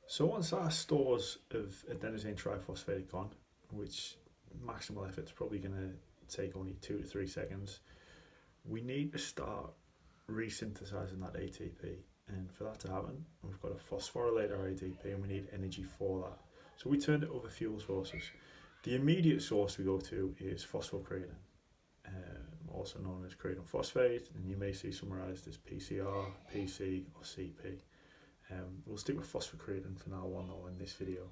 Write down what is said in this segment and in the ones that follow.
So once our stores of adenosine triphosphate are gone, which maximal effort's probably going to take only 2 to 3 seconds, we need to start resynthesizing that ATP. And for that to happen, we've got to phosphorylate our ATP and we need energy for that. So we turn to other fuel sources. The immediate source we go to is phosphocreatine, also known as creatine phosphate, and you may see summarized as PCR, PC, or CP. We'll stick with phosphocreatine for now on though in this video.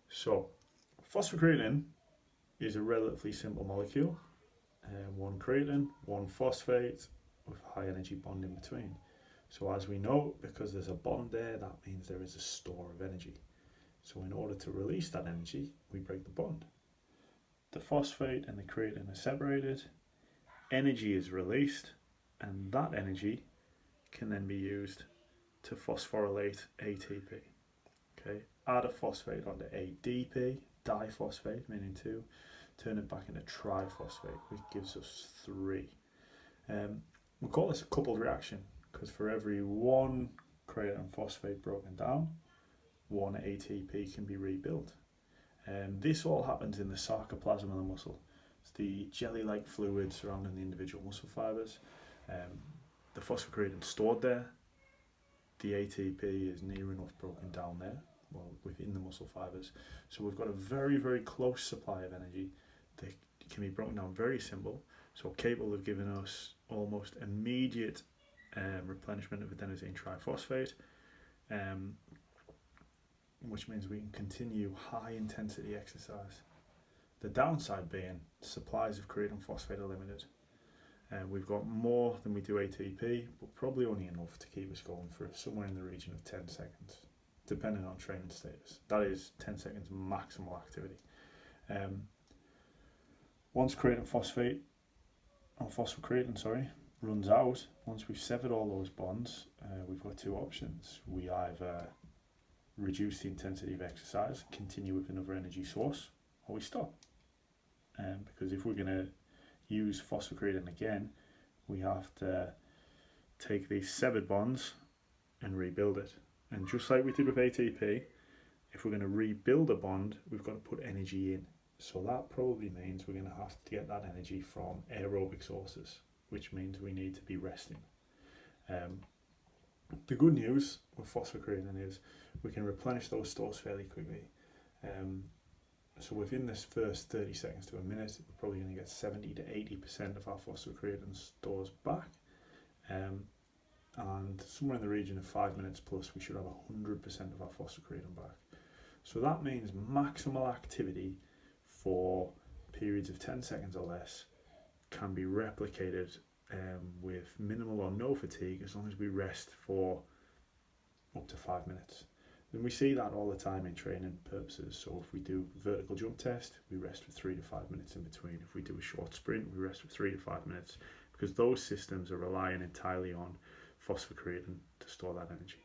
So, phosphocreatine is a relatively simple molecule. One creatine, one phosphate with high energy bond in between. So as we know, because there's a bond there, that means there is a store of energy. So in order to release that energy, we break the bond. The phosphate and the creatine are separated, energy is released, and that energy can then be used to phosphorylate ATP. Okay, add a phosphate onto ADP, diphosphate, meaning 2, turn it back into triphosphate, which gives us 3. We call this a coupled reaction because for every one creatine phosphate broken down, one ATP can be rebuilt. This all happens in the sarcoplasm of the muscle. It's the jelly-like fluid surrounding the individual muscle fibers. The phosphocreatine stored there. The ATP is near enough broken down there, well, within the muscle fibers. So we've got a very, very close supply of energy that can be broken down very simple. So capable of giving us almost immediate replenishment of adenosine triphosphate, which means we can continue high intensity exercise. The downside being supplies of creatine phosphate are limited. We've got more than we do ATP, but probably only enough to keep us going for somewhere in the region of 10 seconds, depending on training status. That is 10 seconds maximal activity. Once creatine phosphate, or phosphocreatine, runs out, once we've severed all those bonds, we've got 2 options. We either reduce the intensity of exercise, continue with another energy source, or we stop. Because if we're going to use phosphocreatine again, we have to take these severed bonds and rebuild it. And just like we did with ATP, if we're going to rebuild a bond, we've got to put energy in. So that probably means we're going to have to get that energy from aerobic sources, which means we need to be resting. The good news with phosphocreatine is we can replenish those stores fairly quickly. So within this first 30 seconds to a minute, we're probably going to get 70 to 80% of our phosphocreatine stores back. And somewhere in the region of 5 minutes plus, we should have 100% of our phosphocreatine back. So that means maximal activity for periods of 10 seconds or less can be replicated with minimal or no fatigue as long as we rest for up to 5 minutes. And we see that all the time in training purposes. So if we do vertical jump test, we rest for 3 to 5 minutes in between. If we do a short sprint, we rest for 3 to 5 minutes because those systems are relying entirely on phosphocreatine to store that energy.